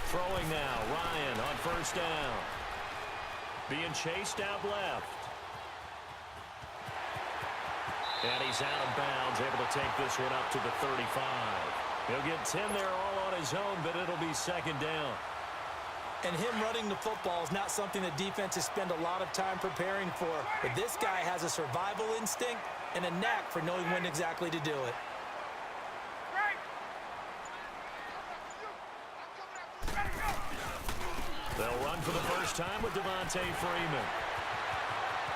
Throwing now, Ryan on first down. Being chased out left. And he's out of bounds, able to take this one up to the 35. He'll get 10 there all on his own, but it'll be second down. And him running the football is not something that defenses spend a lot of time preparing for. But this guy has a survival instinct and a knack for knowing when exactly to do it. They'll run for the first time with Devontae Freeman.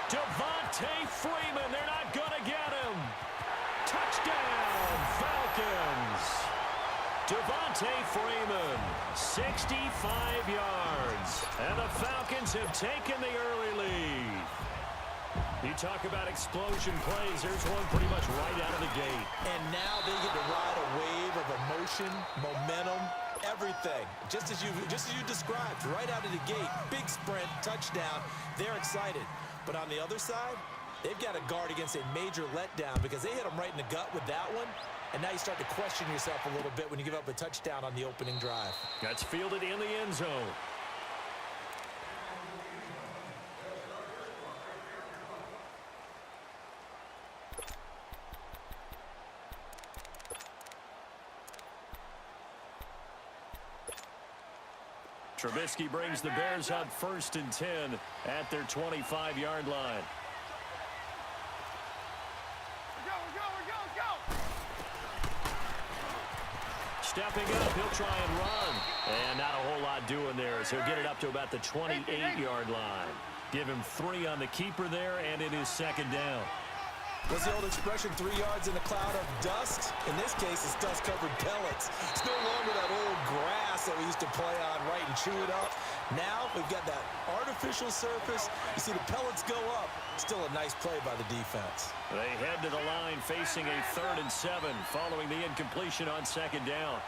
Devontae Freeman, they're not going to get him. Touchdown, Falcons. Devontae Freeman, 65 yards. And the Falcons have taken the early lead. You talk about explosion plays. There's one pretty much right out of the gate. And now they get to ride a wave of emotion, momentum, everything. Just as you described, right out of the gate. Big sprint, touchdown. They're excited. But on the other side, they've got to guard against a major letdown because they hit them right in the gut with that one. And now you start to question yourself a little bit when you give up a touchdown on the opening drive. That's fielded in the end zone. Trubisky brings the Bears up 1st and 10 at their 25-yard line. Stepping up, he'll try and run. And not a whole lot doing there as he'll get it up to about the 28-yard line. Give him 3 on the keeper there, and it is second down. What's the old expression, 3 yards in a cloud of dust? In this case, it's dust-covered pellets. It's no longer that old grass that we used to play on, right, and chew it up. Now we've got that artificial surface. You see the pellets go up. Still a nice play by the defense. They head to the line facing a 3rd and 7 following the incompletion on second down.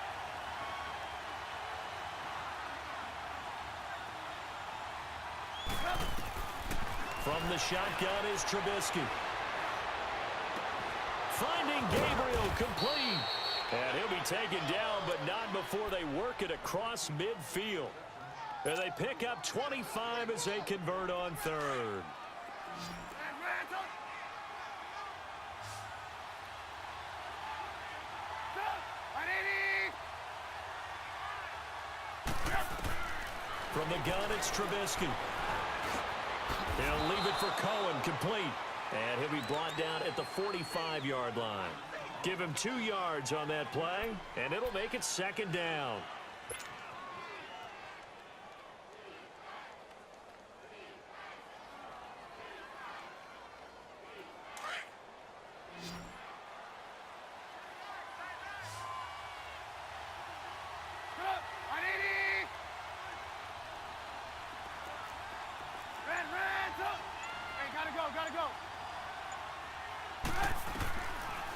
From the shotgun is Trubisky. Finding Gabriel complete. And he'll be taken down, but not before they work it across midfield. And they pick up 25 as they convert on 3rd. From the gun, it's Trubisky. He'll leave it for Cohen, complete. And he'll be brought down at the 45-yard line. Give him 2 yards on that play, and it'll make it second down.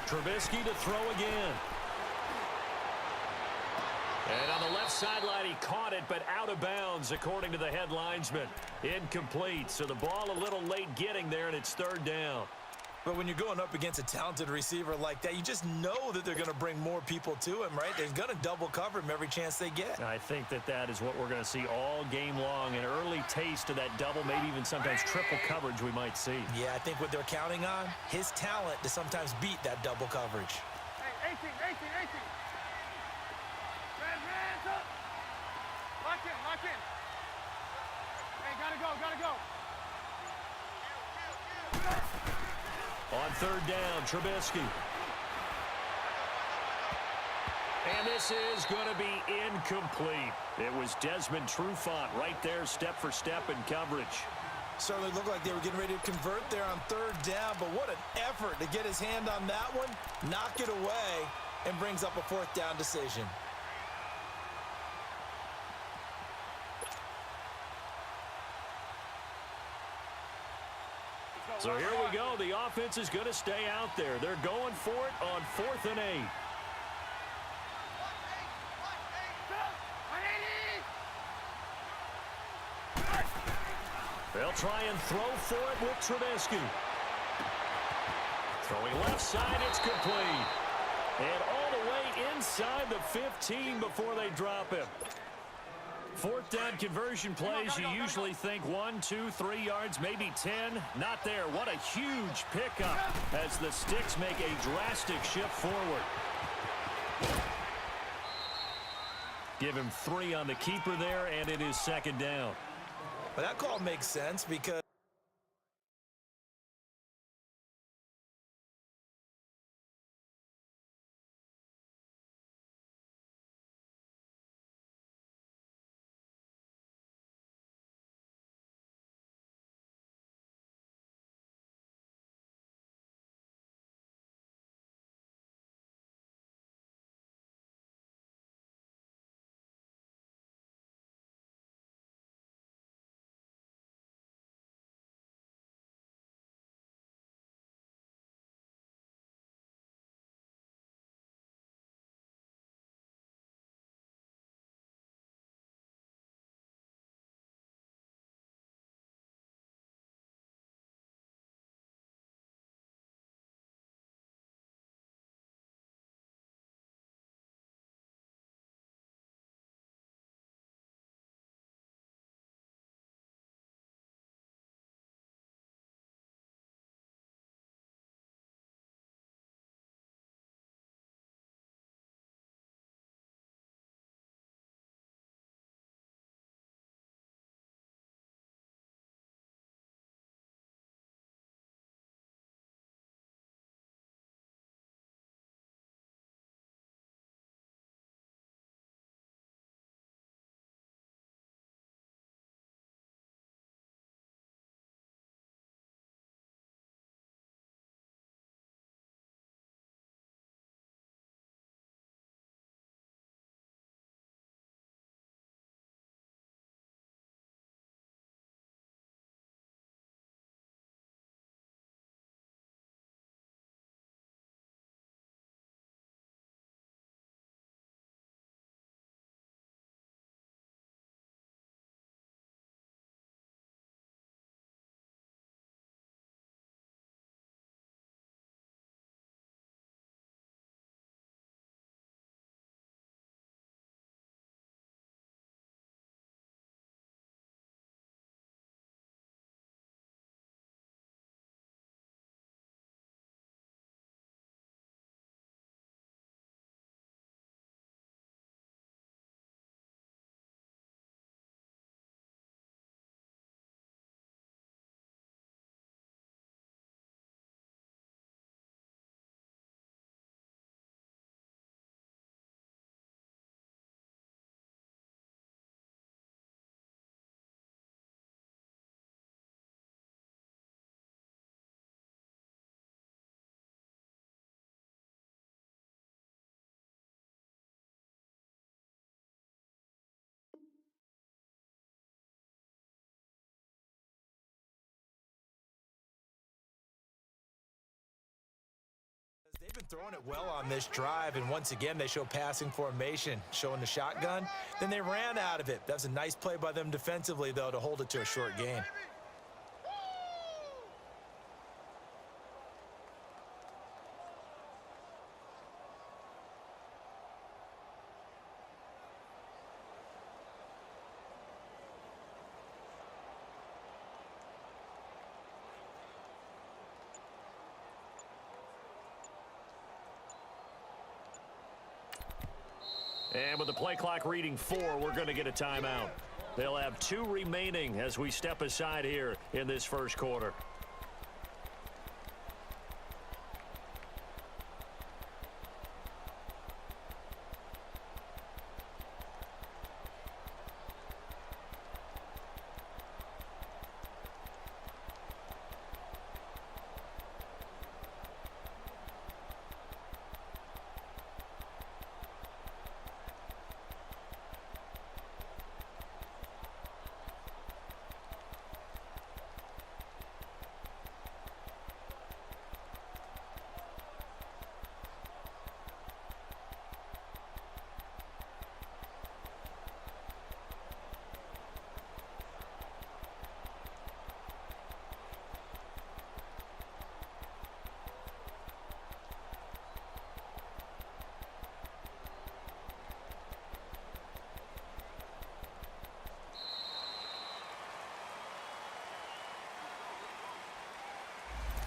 Trubisky to throw again. And on the left sideline, he caught it, but out of bounds, according to the head linesman. Incomplete, so the ball a little late getting there, and it's 3rd down. But when you're going up against a talented receiver like that, you just know that they're going to bring more people to him, right? They're going to double cover him every chance they get. I think that is what we're going to see all game long. An early taste of that double, maybe even sometimes triple coverage we might see. Yeah, I think what they're counting on, his talent to sometimes beat that double coverage. Hey, 18. Red, up. Lock in. Hey, gotta go. On 3rd down, Trubisky. And this is going to be incomplete. It was Desmond Trufant right there, step for step in coverage. Certainly looked like they were getting ready to convert there on 3rd down, but what an effort to get his hand on that one, knock it away, and brings up a 4th down decision. So here we go. The offense is going to stay out there. They're going for it on 4th and 8. They'll try and throw for it with Trubisky. Throwing left side, it's complete. And all the way inside the 15 before they drop him. Fourth down conversion plays, you usually think 1, 2, 3 yards, maybe 10. Not there. What a huge pickup as the Sticks make a drastic shift forward. Give him 3 on the keeper there, and it is second down. But that call makes sense because they've been throwing it well on this drive, and once again they show passing formation, showing the shotgun. Then they ran out of it. That was a nice play by them defensively, though, to hold it to a short gain. And with the play clock reading 4, we're going to get a timeout. They'll have 2 remaining as we step aside here in this first quarter.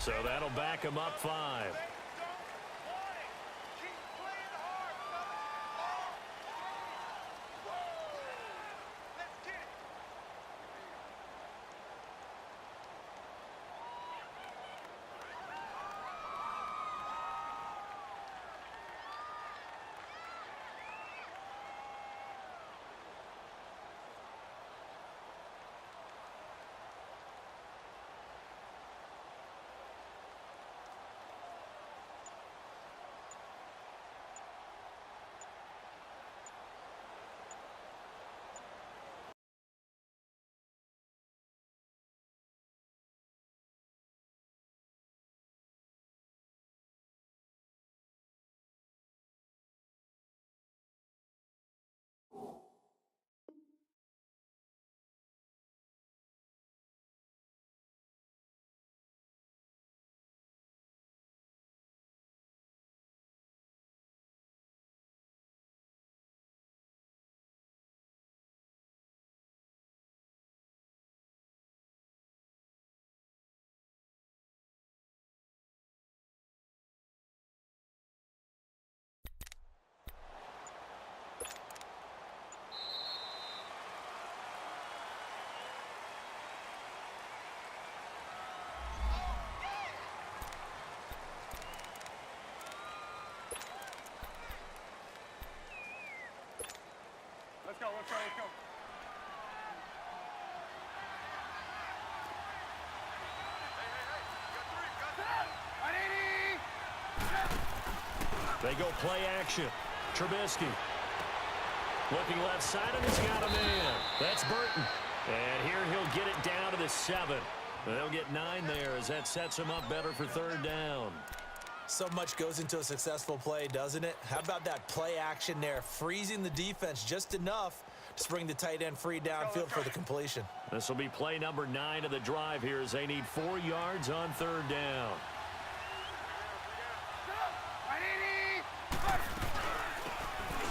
So that'll back him up 5. Let's go, let's go, let's go. They go play action. Trubisky. Looking left side, and he's got a man. That's Burton. And here he'll get it down to the 7. They'll get 9 there as that sets him up better for 3rd down. So much goes into a successful play, doesn't it? How about that play action there, freezing the defense just enough to bring the tight end free downfield for the completion. This will be play number 9 of the drive here as they need 4 yards on 3rd down.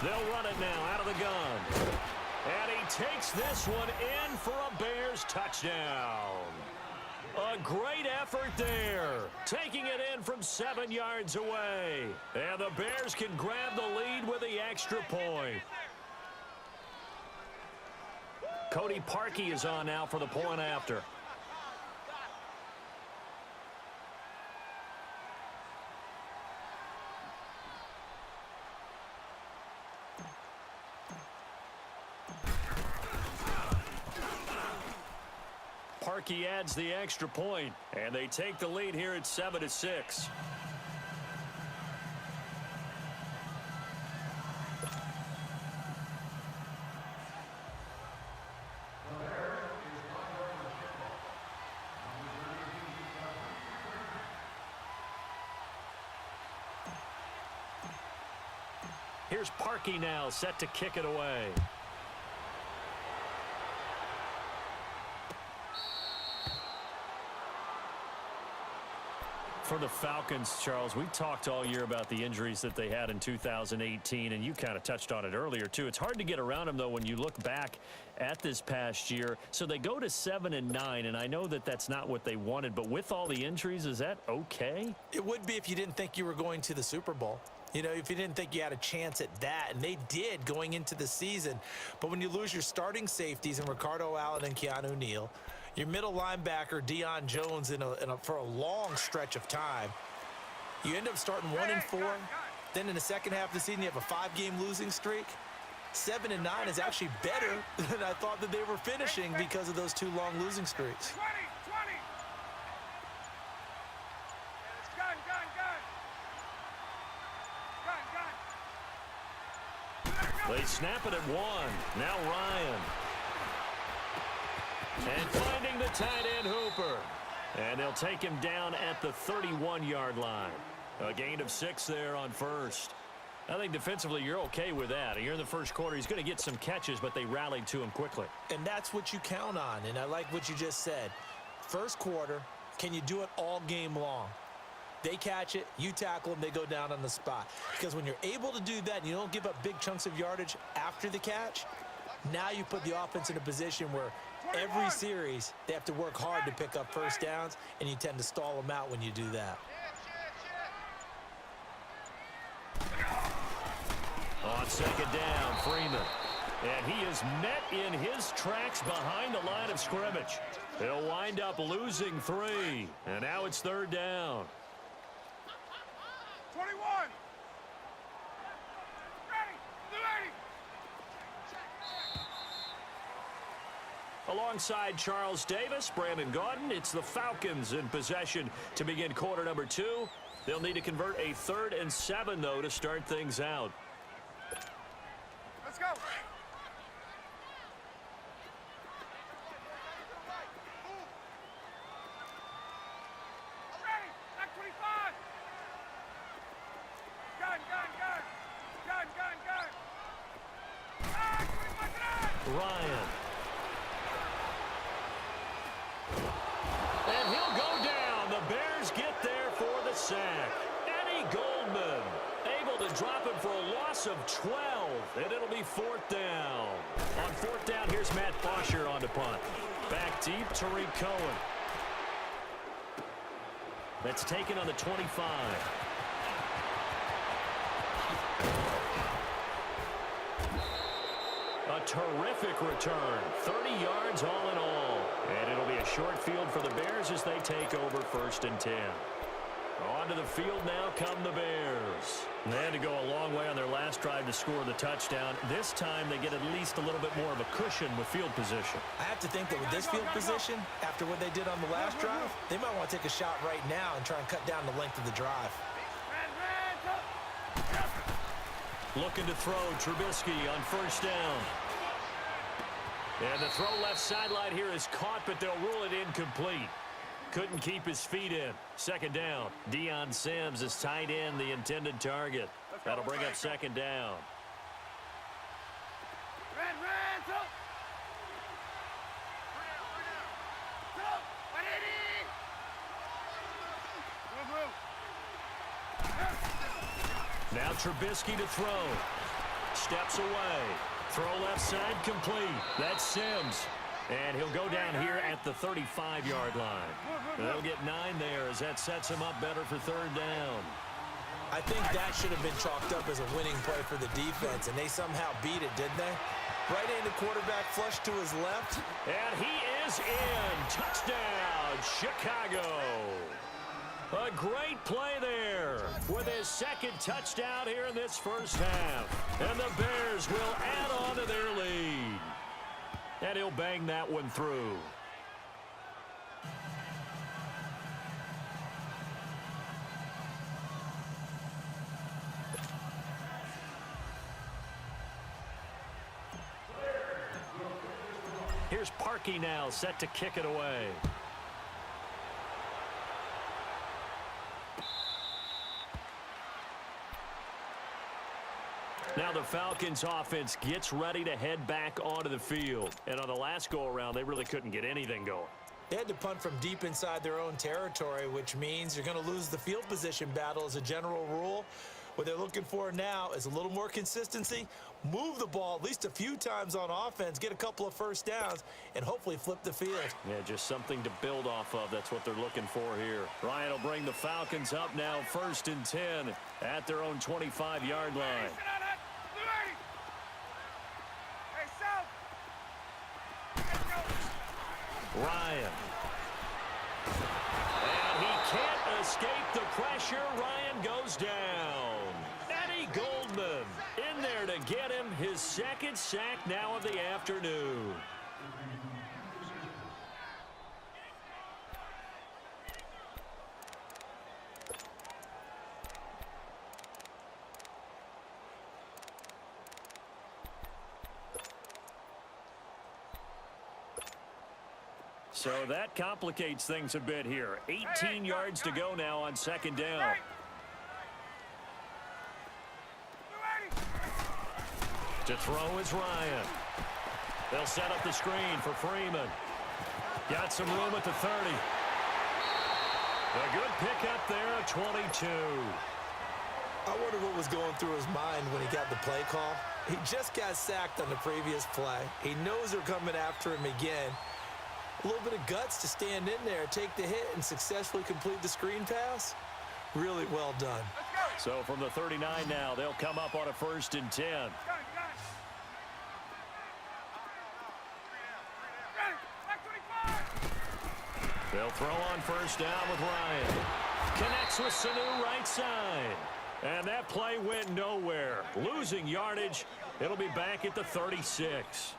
They'll run it now out of the gun. And he takes this one in for a Bears touchdown. A great effort there. Taking it in from 7 yards away. And the Bears can grab the lead with the extra point. Cody Parkey is on now for the point after. Parkey adds the extra point, and they take the lead here at 7-6. Here's Parkey now, set to kick it away. For the Falcons, Charles, we talked all year about the injuries that they had in 2018, and you kind of touched on it earlier, too. It's hard to get around them, though, when you look back at this past year. So they go to 7-9, and I know that that's not what they wanted, but with all the injuries, is that okay? It would be if you didn't think you were going to the Super Bowl. You know, if you didn't think you had a chance at that, and they did going into the season. But when you lose your starting safeties in Ricardo Allen and Keanu Neal, your middle linebacker, Deion Jones, for a long stretch of time, you end up starting 1-4. Then in the second half of the season, you have a 5-game losing streak. 7-9 is actually better than I thought that they were finishing because of those 2 long losing streaks. 20. They snap it at 1. Now Ryan. And finding the tight end Hooper. And they'll take him down at the 31-yard line. A gain of 6 there on first. I think defensively you're okay with that. You're in the first quarter. He's going to get some catches, but they rallied to him quickly. And that's what you count on, and I like what you just said. First quarter, can you do it all game long? They catch it, you tackle them, they go down on the spot. Because when you're able to do that and you don't give up big chunks of yardage after the catch, now you put the offense in a position where Every series, they have to work hard to pick up first downs, and you tend to stall them out when you do that. On second down, Freeman. And he is met in his tracks behind the line of scrimmage. He'll wind up losing 3. And now it's third down. 21. Ready. Alongside Charles Davis, Brandon Gaudin, it's the Falcons in possession to begin quarter number 2. They'll need to convert a 3rd and 7, though, to start things out. Let's go. Ready. Back 25. Gun. Ah, 25 Ryan. And he'll go down. The Bears get there for the sack. Eddie Goldman able to drop him for a loss of 12, and it'll be 4th down. On 4th down, here's Matt Bosher on the punt. Back deep, Tariq Cohen. That's taken on the 25. A terrific return. 30 yards all in all. And it'll be a short field for the Bears as they take over 1st and 10. Onto the field now come the Bears. They had to go a long way on their last drive to score the touchdown. This time they get at least a little bit more of a cushion with field position. I have to think that with this field position, after what they did on the last drive, they might want to take a shot right now and try and cut down the length of the drive. Looking to throw Trubisky on 1st down. And the throw left sideline here is caught, but they'll rule it incomplete. Couldn't keep his feet in. 2nd down. Deion Sims is tight end, the intended target. That'll bring up 2nd down. Now Trubisky to throw. Steps away. Throw left side complete. That's Sims. And he'll go down here at the 35-yard line. They'll get 9 there as that sets him up better for 3rd down. I think that should have been chalked up as a winning play for the defense, and they somehow beat it, didn't they? Right-handed quarterback flush to his left. And he is in. Touchdown, Chicago. A great play there with his 2nd touchdown here in this first half. And the Bears will add on to their lead. And he'll bang that one through. Here's Parkey now, set to kick it away. Now the Falcons offense gets ready to head back onto the field. And on the last go-around, they really couldn't get anything going. They had to punt from deep inside their own territory, which means you're going to lose the field position battle as a general rule. What they're looking for now is a little more consistency, move the ball at least a few times on offense, get a couple of first downs, and hopefully flip the field. Yeah, just something to build off of. That's what they're looking for here. Ryan will bring the Falcons up now 1st and 10 at their own 25-yard line. Ryan. And he can't escape the pressure. Ryan goes down. Eddie Goldman in there to get him his 2nd sack now of the afternoon. So that complicates things a bit here. 18 yards to go now on 2nd down. To throw is Ryan. They'll set up the screen for Freeman. Got some room at the 30. A good pickup there at 22. I wonder what was going through his mind when he got the play call. He just got sacked on the previous play. He knows they're coming after him again. A little bit of guts to stand in there, take the hit, and successfully complete the screen pass. Really well done. So from the 39 now, they'll come up on a 1st and 10. Got it. Back 25. They'll throw on 1st down with Ryan. Connects with Sanu right side. And that play went nowhere. Losing yardage. It'll be back at the 36.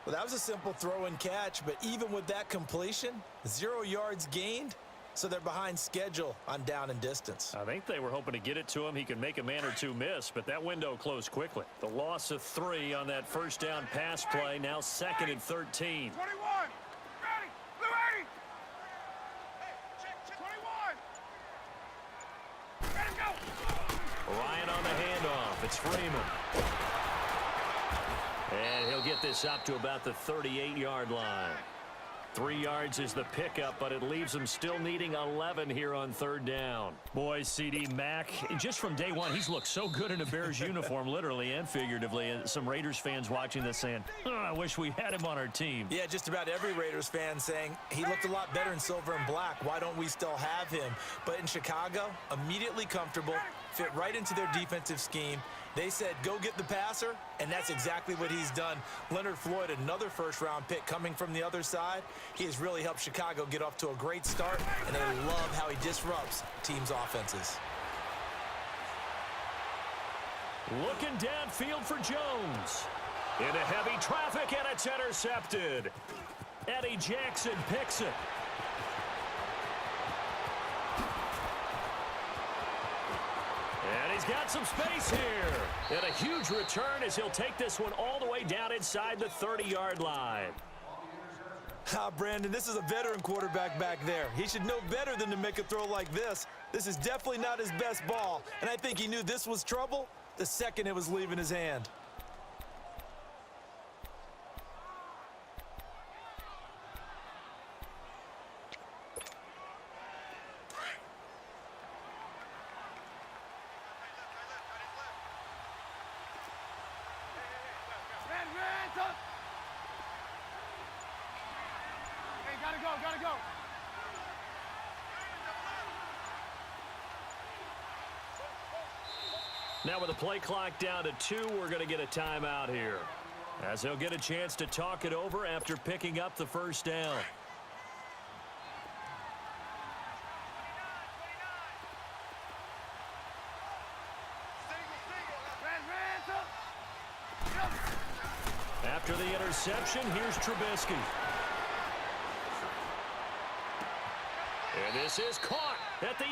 Well, that was a simple throw and catch, but even with that completion, 0 yards gained, so they're behind schedule on down and distance. I think they were hoping to get it to him. He could make a man or two miss, but that window closed quickly. The loss of 3 on that 1st down pass play, now 2nd and 13. 21. Ready. Blue 80. 21. Ready, go. Ryan on the handoff. It's Freeman. And he'll get this up to about the 38-yard line. 3 yards is the pickup, but it leaves them still needing 11 here on 3rd down. Boy, C.D. Mack, just from day one, he's looked so good in a Bears uniform, literally and figuratively. And some Raiders fans watching this saying, I wish we had him on our team. Yeah, just about every Raiders fan saying he looked a lot better in silver and black. Why don't we still have him? But in Chicago, immediately comfortable, fit right into their defensive scheme. They said, go get the passer, and that's exactly what he's done. Leonard Floyd, another 1st-round pick coming from the other side. He has really helped Chicago get off to a great start, and they love how he disrupts teams' offenses. Looking downfield for Jones. Into heavy traffic, and it's intercepted. Eddie Jackson picks it. And he's got some space here. And a huge return as he'll take this one all the way down inside the 30-yard line. Brandon, this is a veteran quarterback back there. He should know better than to make a throw like this. This is definitely not his best ball. And I think he knew this was trouble the second it was leaving his hand. Gotta go. Now with the play clock down to 2, we're going to get a timeout here, as he'll get a chance to talk it over after picking up the 1st down. After the interception, here's Trubisky. And this is caught at the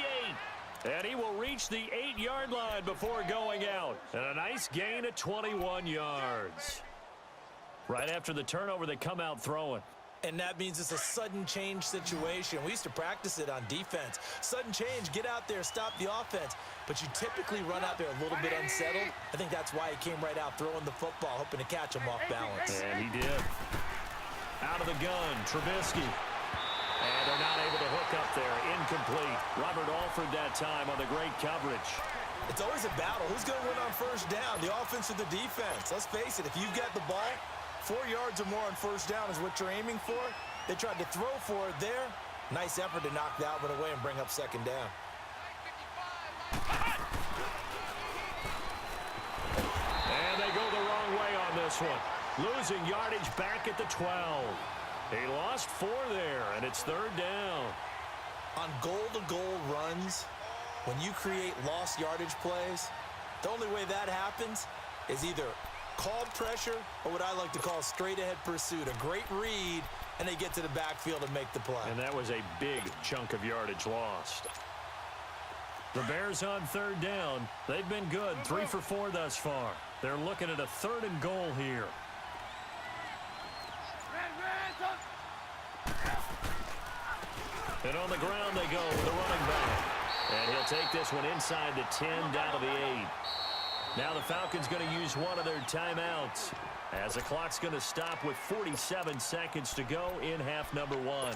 8. And he will reach the 8-yard line before going out. And a nice gain of 21 yards. Right after the turnover, they come out throwing. And that means it's a sudden change situation. We used to practice it on defense. Sudden change, get out there, stop the offense. But you typically run out there a little bit unsettled. I think that's why he came right out throwing the football, hoping to catch him off balance. And he did. Out of the gun, Trubisky. And they're not able to hook up there. Incomplete. Robert Alford that time on the great coverage. It's always a battle. Who's going to win on 1st down, the offense or the defense? Let's face it, if you've got the ball, 4 yards or more on 1st down is what you're aiming for. They tried to throw for it there. Nice effort to knock that one away and bring up 2nd down. And they go the wrong way on this one. Losing yardage back at the 12. He lost 4 there, and it's 3rd down. On goal-to-goal runs, when you create lost yardage plays, the only way that happens is either called pressure or what I like to call straight-ahead pursuit. A great read, and they get to the backfield and make the play. And that was a big chunk of yardage lost. The Bears on 3rd down. They've been good, 3 for 4 thus far. They're looking at a 3rd and goal here. And on the ground they go with the running back. And he'll take this one inside the 10, down to the 8. Now the Falcons going to use one of their timeouts, as the clock's going to stop with 47 seconds to go in half number 1.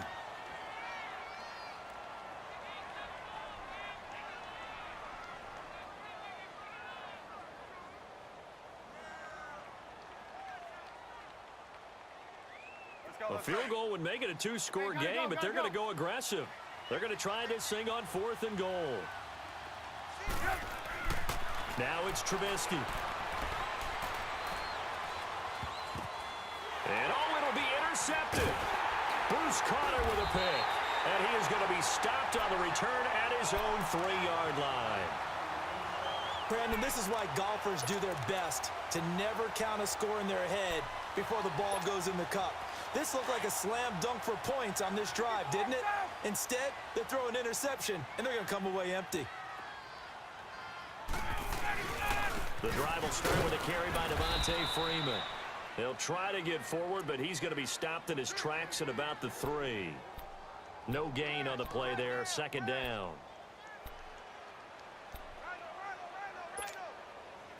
A field goal would make it a two-score game, but they're going to go aggressive. They're going to try this thing on 4th and goal. Now it's Trubisky. And it'll be intercepted. Bruce Conner with a pick. And he is going to be stopped on the return at his own 3-yard line. Brandon, this is why golfers do their best to never count a score in their head before the ball goes in the cup. This looked like a slam dunk for points on this drive, didn't it? Instead, they throw an interception, and they're going to come away empty. The drive will start with a carry by Devontae Freeman. He'll try to get forward, but he's going to be stopped in his tracks at about the 3. No gain on the play there, 2nd down.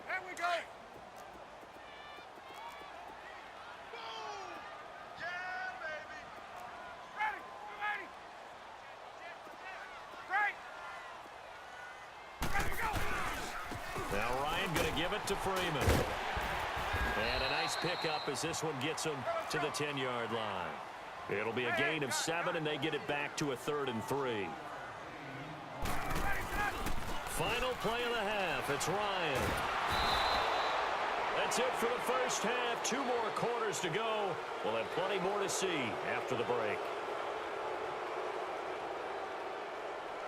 There we go. Yeah, baby. Ready. Ready. Great. Ready to go. Now Ryan going to give it to Freeman. And a nice pickup as this one gets him to the 10-yard line. It'll be a gain of 7, and they get it back to a 3rd and 3. Final play of the half. It's Ryan. That's it for the first half. 2 more quarters to go. We'll have plenty more to see after the break.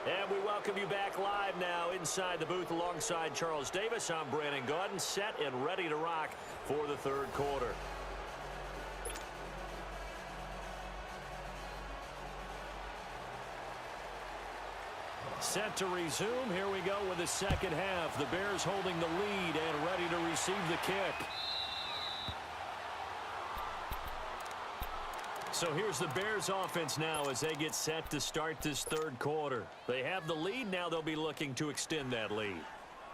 And we welcome you back live now inside the booth alongside Charles Davis. I'm Brandon Gaudin, set and ready to rock for the 3rd quarter. Set to resume. Here we go with the second half. The Bears holding the lead and ready to receive the kick. So here's the Bears offense now as they get set to start this 3rd quarter. They have the lead. Now they'll be looking to extend that lead.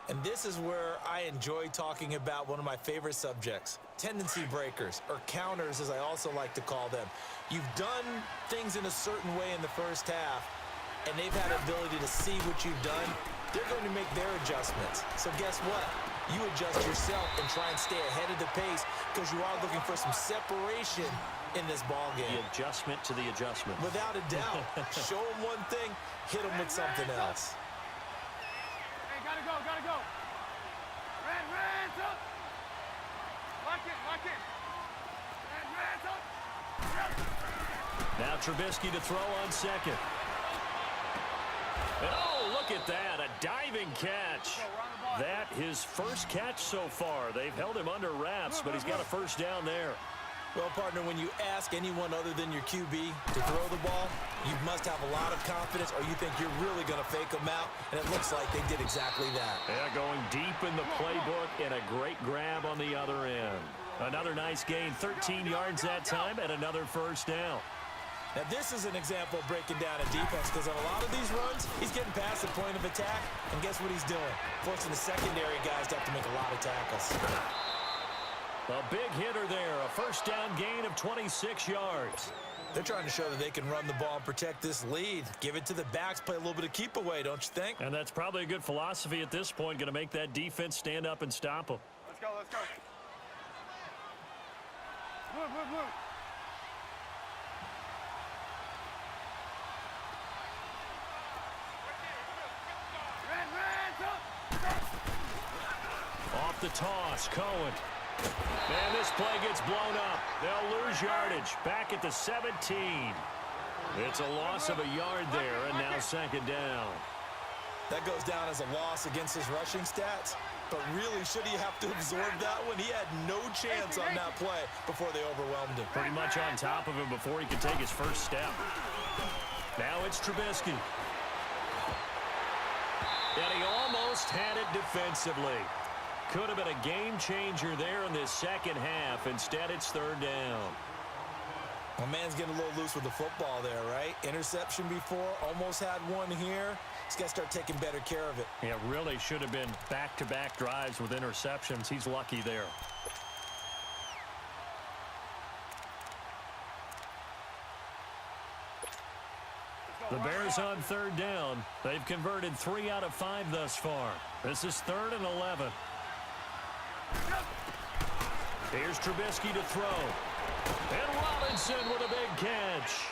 And this is where I enjoy talking about one of my favorite subjects, tendency breakers, or counters as I also like to call them. You've done things in a certain way in the first half, and they've had the ability to see what you've done. They're going to make their adjustments. So guess what? You adjust yourself and try and stay ahead of the pace because you are looking for some separation in this ball game. The adjustment to the adjustment. Without a doubt. Show them one thing, hit them with something else. Hey, gotta go, gotta go. Red up. Lock it. Red up. Now Trubisky to throw on 2nd. And oh, look at that, a diving catch. That his first catch so far. They've held him under wraps, but he's got a first down there. Well, partner, when you ask anyone other than your QB to throw the ball, you must have a lot of confidence or you think you're really going to fake them out, and it looks like they did exactly that. Yeah, going deep in the playbook and a great grab on the other end. Another nice gain, 13 yards that time, and another first down. Now, this is an example of breaking down a defense because on a lot of these runs, he's getting past the point of attack, and guess what he's doing? Forcing the secondary guys to have to make a lot of tackles. A big hitter there, a first down gain of 26 yards. They're trying to show that they can run the ball and protect this lead. Give it to the backs, play a little bit of keep away, don't you think? And that's probably a good philosophy at this point, going to make that defense stand up and stop them. Let's go. Move. Red up. Off the toss, Cohen. And this play gets blown up. They'll lose yardage. Back at the 17. It's a loss of a yard there, and now 2nd down. That goes down as a loss against his rushing stats. But really, should he have to absorb that one? He had no chance on that play before they overwhelmed him. Pretty much on top of him before he could take his first step. Now it's Trubisky. And he almost had it defensively. Could have been a game changer there in this second half. Instead, it's 3rd down. Well, man's getting a little loose with the football there, right? Interception before, almost had one here. He's got to start taking better care of it. Yeah, really should have been back-to-back drives with interceptions. He's lucky there. The Bears on 3rd down. They've converted 3 out of 5 thus far. This is 3rd and 11. Here's Trubisky to throw. And Robinson with a big catch.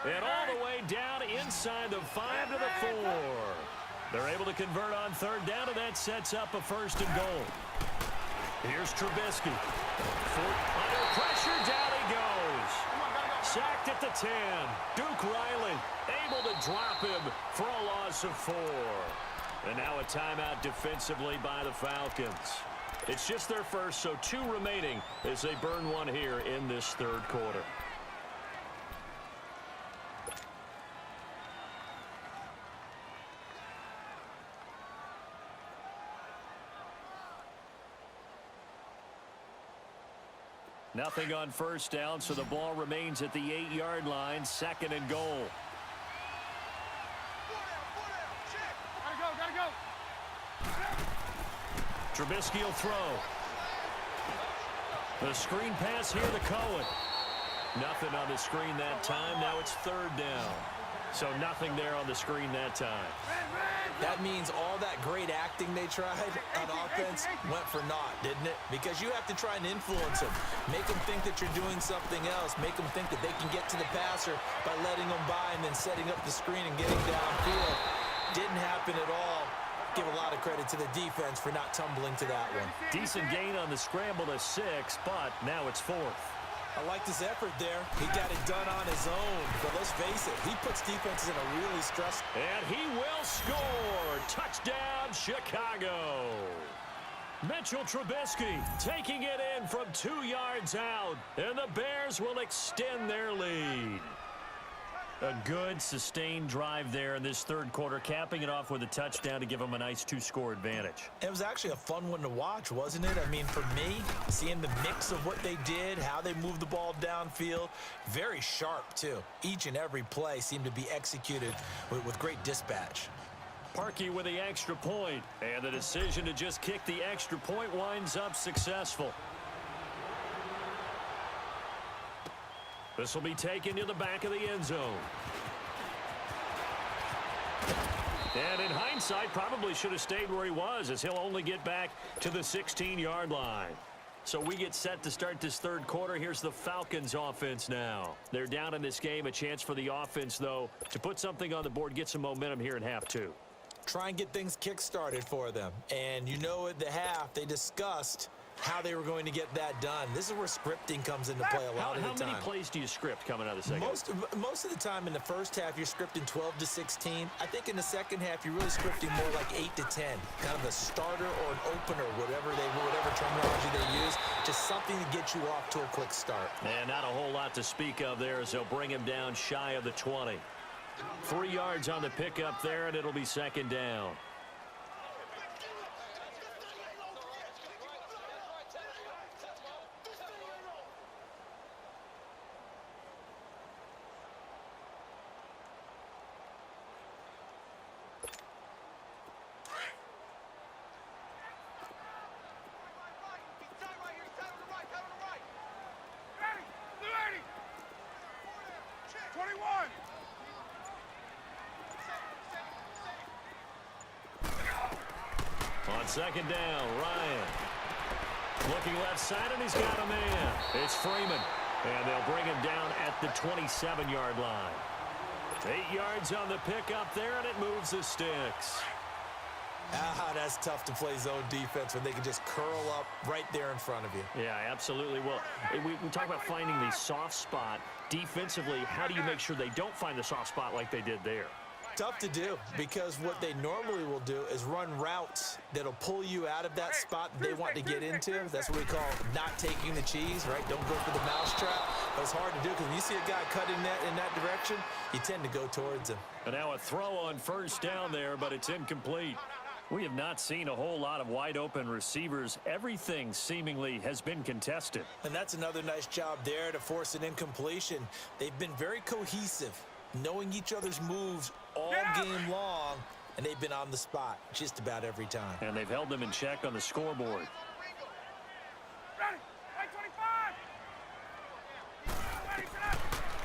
And all the way down inside the 5 to the 4. They're able to convert on third down, and that sets up a first and goal. Here's Trubisky. Under pressure, down he goes. Sacked at the 10. Duke Riley able to drop him for a loss of 4. And now a timeout defensively by the Falcons. It's just their first, so 2 remaining as they burn one here in this third quarter. Nothing on first down, so the ball remains at the 8-yard line, second and goal. Gotta go. Trubisky will throw. The screen pass here to Cohen. Nothing on the screen that time. Now it's third down. So nothing there on the screen that time. That means all that great acting they tried on offense went for naught, didn't it? Because you have to try and influence them. Make them think that you're doing something else. Make them think that they can get to the passer by letting them by and then setting up the screen and getting downfield. Didn't happen at all. Give a lot of credit to the defense for not tumbling to that one. Decent gain on the scramble to 6, but now it's 4th. I liked his effort there. He got it done on his own. But let's face it, he puts defenses in a really stressful. And he will score. Touchdown, Chicago. Mitchell Trubisky taking it in from 2 yards out. And the Bears will extend their lead. A good, sustained drive there in this third quarter, capping it off with a touchdown to give them a nice 2-score advantage. It was actually a fun one to watch, wasn't it? I mean, for me, seeing the mix of what they did, how they moved the ball downfield, very sharp, too. Each and every play seemed to be executed with great dispatch. Parkey with the extra point, and the decision to just kick the extra point winds up successful. This will be taken to the back of the end zone. And in hindsight, probably should have stayed where he was, as he'll only get back to the 16-yard line. So we get set to start this third quarter. Here's the Falcons offense now. They're down in this game. A chance for the offense, though, to put something on the board, get some momentum here in half 2. Try and get things kick-started for them. And you know at the half, they discussed how they were going to get that done. This is where scripting comes into play a lot of the time. How many plays do you script coming out of the second? Most of the time in the first half, you're scripting 12 to 16. I think in the second half, you're really scripting more like 8 to 10. Kind of a starter or an opener, whatever terminology they use. Just something to get you off to a quick start. And not a whole lot to speak of there as they'll bring him down shy of the 20. 3 yards on the pickup there, and it'll be second down. On second down, Ryan. Looking left side, and he's got a man. It's Freeman. And they'll bring him down at the 27-yard line. 8 yards on the pickup there, and it moves the sticks. That's tough to play zone defense when they can just curl up right there in front of you. Yeah, absolutely. Well, we talk about finding the soft spot. Defensively, how do you make sure they don't find the soft spot like they did there? Tough to do, because what they normally will do is run routes that'll pull you out of that spot that they want to get into. That's what we call not taking the cheese, right? Don't go for the mousetrap. But it's hard to do because when you see a guy cutting in that direction, you tend to go towards him. And now a throw on first down there, but it's incomplete. We have not seen a whole lot of wide-open receivers. Everything seemingly has been contested. And that's another nice job there to force an incompletion. They've been very cohesive, knowing each other's moves all game long, and they've been on the spot just about every time. And they've held them in check on the scoreboard.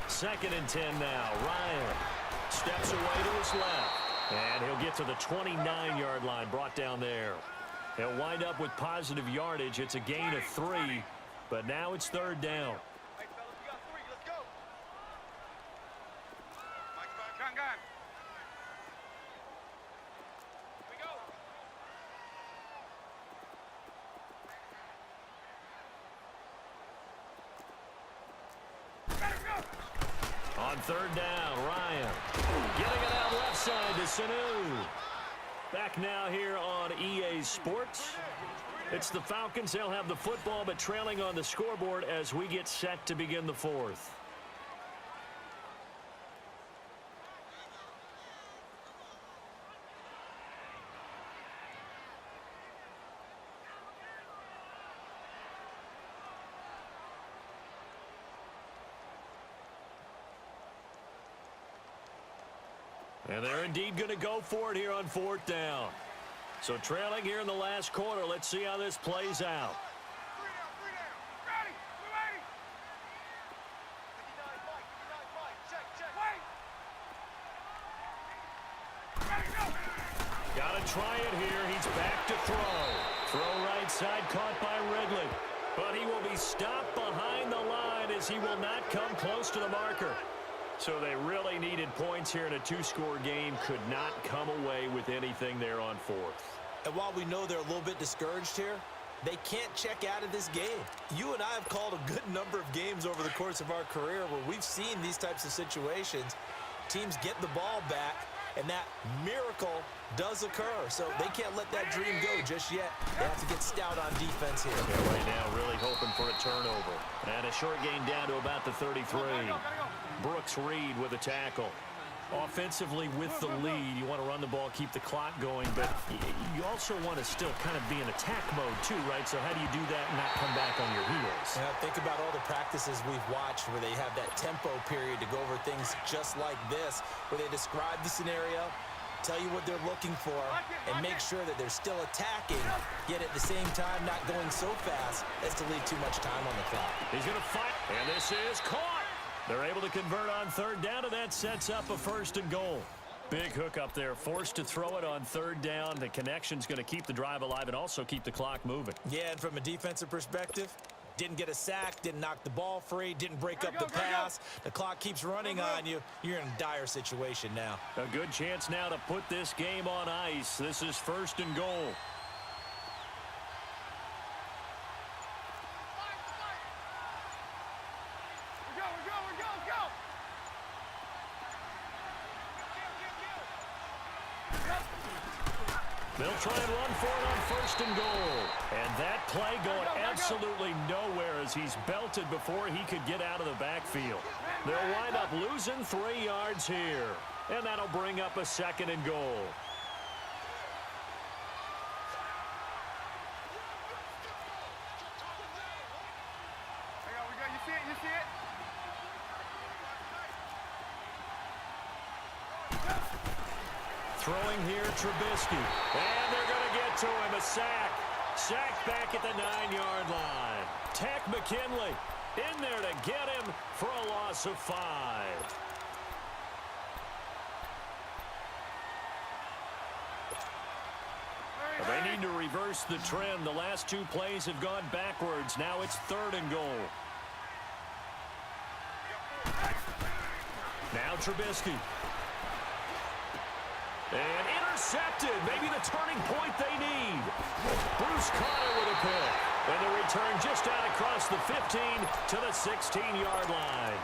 Second and 10 now. Ryan steps away to his left. And he'll get to the 29-yard line, brought down there. He'll wind up with positive yardage. It's a gain of 3, but now it's third down. On third down, Ryan. Getting it out left side to Sanu. Back now here on EA Sports. It's the Falcons. They'll have the football, but trailing on the scoreboard as we get set to begin the fourth. And they're indeed going to go for it here on fourth down. So trailing here in the last quarter. Let's see how this plays out. Three down. Ready. We're ready. 59 Mike. Check. Wait. Ready, go. Got to try it here. He's back to throw. Throw right side caught by Ridley. But he will be stopped behind the line as he will not come close to the marker. So they really needed points here in a two-score game. Could not come away with anything there on fourth. And while we know they're a little bit discouraged here, they can't check out of this game. You and I have called a good number of games over the course of our career where we've seen these types of situations. Teams get the ball back, and that miracle does occur. So they can't let that dream go just yet. They have to get stout on defense here. Yeah, right now really hoping for a turnover. And a short gain down to about the 33. Brooks Reed with a tackle. Offensively with the lead, you want to run the ball, keep the clock going, but you also want to still kind of be in attack mode too, right? So how do you do that and not come back on your heels? Yeah, think about all the practices we've watched where they have that tempo period to go over things just like this, where they describe the scenario, tell you what they're looking for, and make sure that they're still attacking, yet at the same time not going so fast as to leave too much time on the clock. He's going to fight, and this is caught. They're able to convert on third down, and that sets up a first and goal. Big hook up there, forced to throw it on third down. The connection's going to keep the drive alive and also keep the clock moving. Yeah, and from a defensive perspective, didn't get a sack, didn't knock the ball free, didn't break up the pass. The clock keeps running on you. You're in a dire situation now. A good chance now to put this game on ice. This is first and goal. They'll try and run for it on first and goal. And that play going absolutely nowhere as he's belted before he could get out of the backfield. They'll wind up losing 3 yards here. And that'll bring up a second and goal. You see it? Throwing here, Trubisky. And they're going to get to him. A sack. Sack back at the 9-yard line. Tech McKinley in there to get him for a loss of 5. They need to reverse the trend. The last 2 plays have gone backwards. Now it's third and goal. Now Trubisky. And intercepted. Maybe the turning point they need. Bruce Conner with a pick. And the return just out across the 15 to the 16-yard line.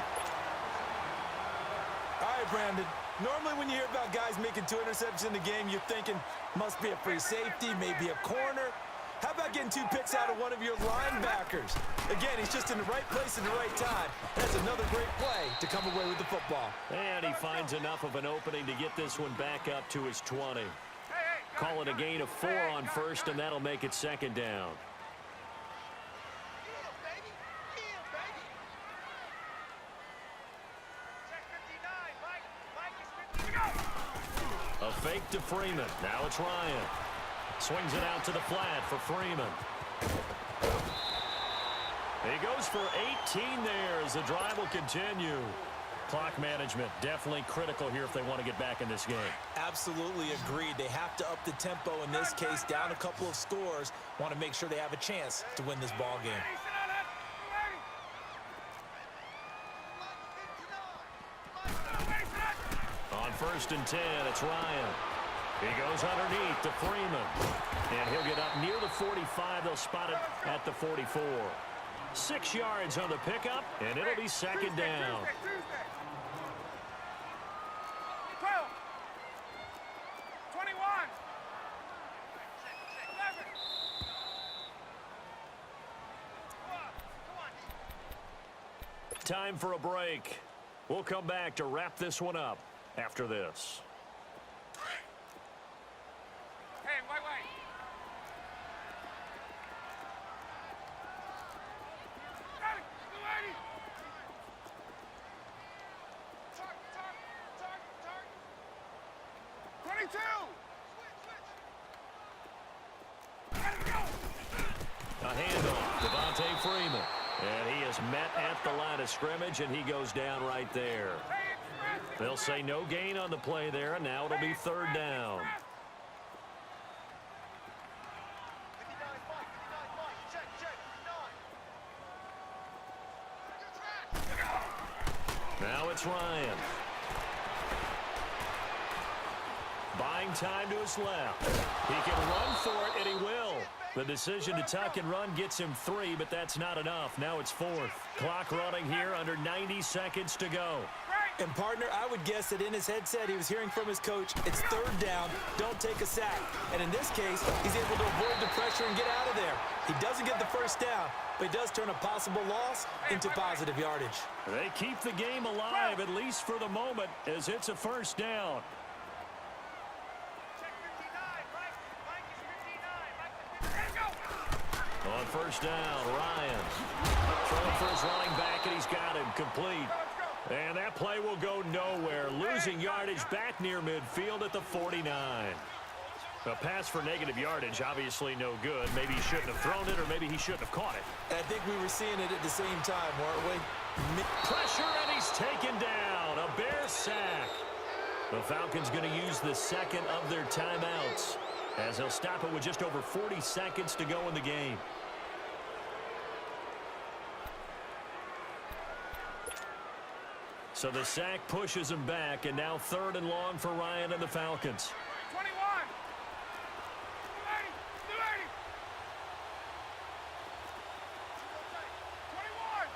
All right, Brandon. Normally when you hear about guys making 2 interceptions in the game, you're thinking must be a free safety, maybe a corner. How about getting 2 picks out of one of your linebackers? Again, he's just in the right place at the right time. That's another great play to come away with the football. And he finds enough of an opening to get this one back up to his 20. Call it a gain of 4 on first, and that'll make it second down. A fake to Freeman. Now it's Ryan. Swings it out to the flat for Freeman. He goes for 18 there as the drive will continue. Clock management definitely critical here if they want to get back in this game. Absolutely agreed. They have to up the tempo in this case, down a couple of scores. Want to make sure they have a chance to win this ball game. On first and 10, it's Ryan. He goes underneath to Freeman. And he'll get up near the 45. They'll spot it at the 44. 6 yards on the pickup, and it'll be second down. time for a break. We'll come back to wrap this one up after this. Hey, wait. Got it. 280. Tuck. 22. A handoff, Devontae Freeman. And he is met at the line of scrimmage, and he goes down right there. They'll say no gain on the play there, and now it'll be third down. Now it's Ryan. Buying time to his left. He can run for it, and he will. The decision to tuck and run gets him 3, but that's not enough. Now it's 4th. Clock running here, under 90 seconds to go. And, partner, I would guess that in his headset he was hearing from his coach, it's third down, don't take a sack. And in this case, he's able to avoid the pressure and get out of there. He doesn't get the first down, but he does turn a possible loss into positive yardage. They keep the game alive, at least for the moment, as it's a first down. Check 59, Mike. Mike is 59. Mike, go. On first down, Ryan. Throwing for his running back, and he's got him complete. And that play will go nowhere. Losing yardage back near midfield at the 49. A pass for negative yardage, obviously no good. Maybe he shouldn't have thrown it, or maybe he shouldn't have caught it. I think we were seeing it at the same time, weren't we? Pressure, and he's taken down. A Bear sack. The Falcons going to use the second of their timeouts, as they'll stop it with just over 40 seconds to go in the game. So the sack pushes him back, and now third and long for Ryan and the Falcons. 21. 280. 21.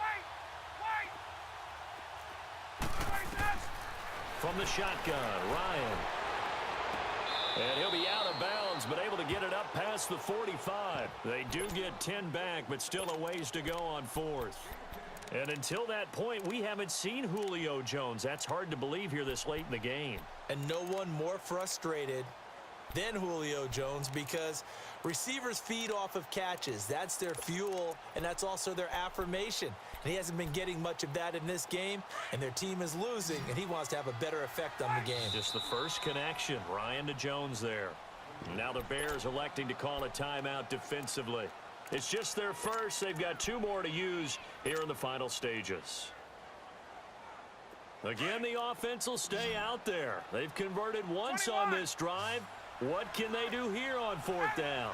Wait. From the shotgun, Ryan. And he'll be out of bounds, but able to get it up past the 45. They do get 10 back, but still a ways to go on 4th. And until that point, we haven't seen Julio Jones. That's hard to believe here this late in the game. And no one more frustrated than Julio Jones, because receivers feed off of catches. That's their fuel, and that's also their affirmation. And he hasn't been getting much of that in this game, and their team is losing, and he wants to have a better effect on the game. Just the first connection, Ryan to Jones there. Now the Bears electing to call a timeout defensively. It's just their first. They've got 2 more to use here in the final stages. Again, the offense will stay out there. They've converted once on this drive. What can they do here on 4th down?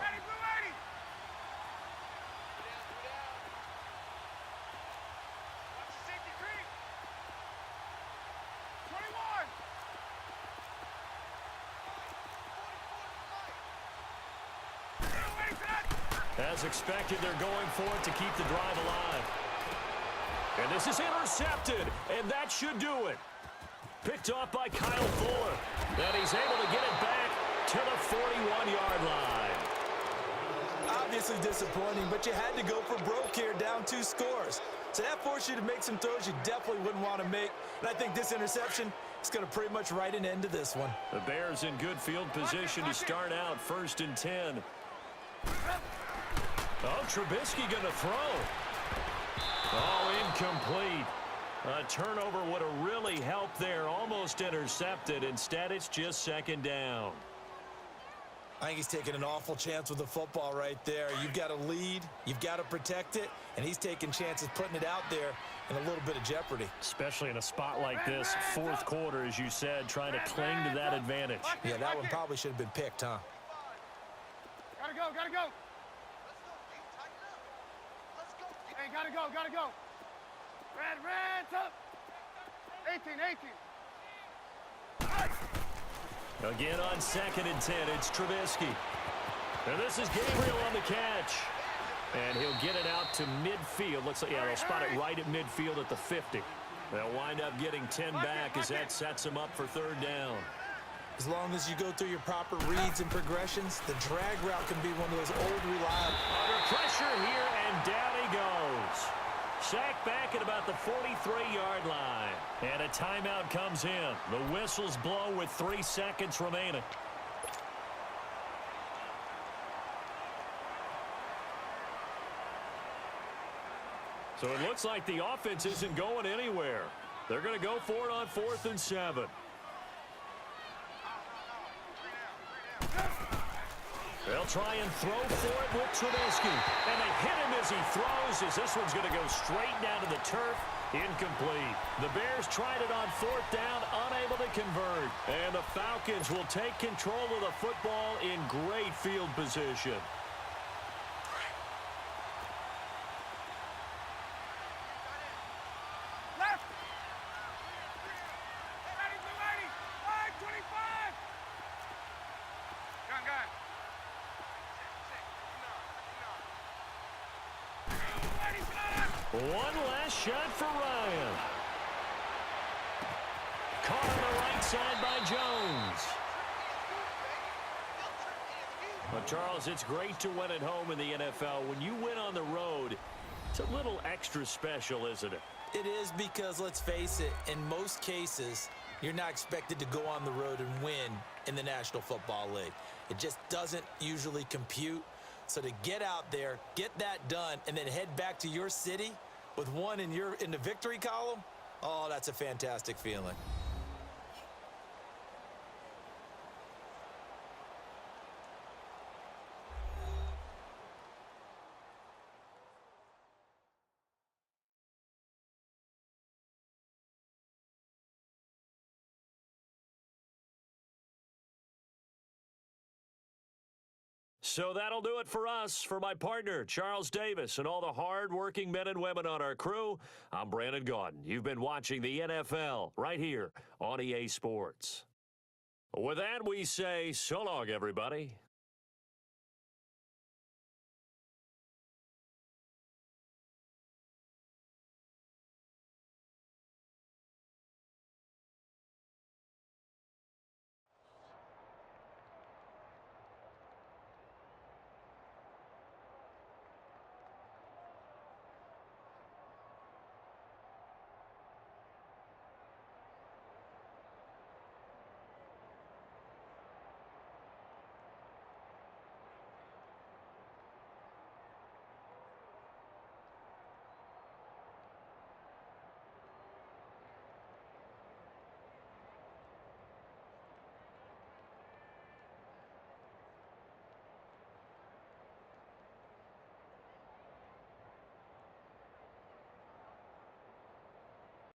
As expected, they're going for it to keep the drive alive. And this is intercepted, and that should do it. Picked off by Kyle Fuller. And he's able to get it back to the 41-yard line. Obviously disappointing, but you had to go for broke here, down 2 scores. So that forced you to make some throws you definitely wouldn't want to make. And I think this interception is going to pretty much write an end to this one. The Bears in good field position to start out, 1st and 10. Oh, Trubisky going to throw. Oh, incomplete. A turnover would have really helped there. Almost intercepted. Instead, it's just 2nd down. I think he's taking an awful chance with the football right there. You've got to lead. You've got to protect it. And he's taking chances putting it out there in a little bit of jeopardy. Especially in a spot like this, 4th quarter, as you said, trying to cling to that advantage. Yeah, that one probably should have been picked, huh? Gotta go, gotta go. Hey, gotta go. Red, up. 18. Again on 2nd and 10, it's Trubisky. And this is Gabriel on the catch. And he'll get it out to midfield. Looks like, yeah, they'll spot it right at midfield at the 50. They'll wind up getting 10 back as that sets them up for 3rd down. As long as you go through your proper reads and progressions, the drag route can be one of those old reliable. Under pressure here, and down he goes. Sacked back at about the 43-yard line. And a timeout comes in. The whistles blow with 3 seconds remaining. So it looks like the offense isn't going anywhere. They're going to go for it on 4th and 7. They'll try and throw for it with Trubisky. And they hit him as he throws, as this one's going to go straight down to the turf. Incomplete. The Bears tried it on 4th down, unable to convert. And the Falcons will take control of the football in great field position. Left. Ready, blue 80. 525. Gun. One last shot for Ryan. Caught on the right side by Jones. Well, Charles, it's great to win at home in the NFL. When you win on the road, it's a little extra special, isn't it? It is, because, let's face it, in most cases, you're not expected to go on the road and win in the National Football League. It just doesn't usually compute. So to get out there, get that done, and then head back to your city with one in the victory column, oh, that's a fantastic feeling. So that'll do it for us. For my partner, Charles Davis, and all the hard-working men and women on our crew, I'm Brandon Gaudin. You've been watching the NFL right here on EA Sports. With that, we say so long, everybody.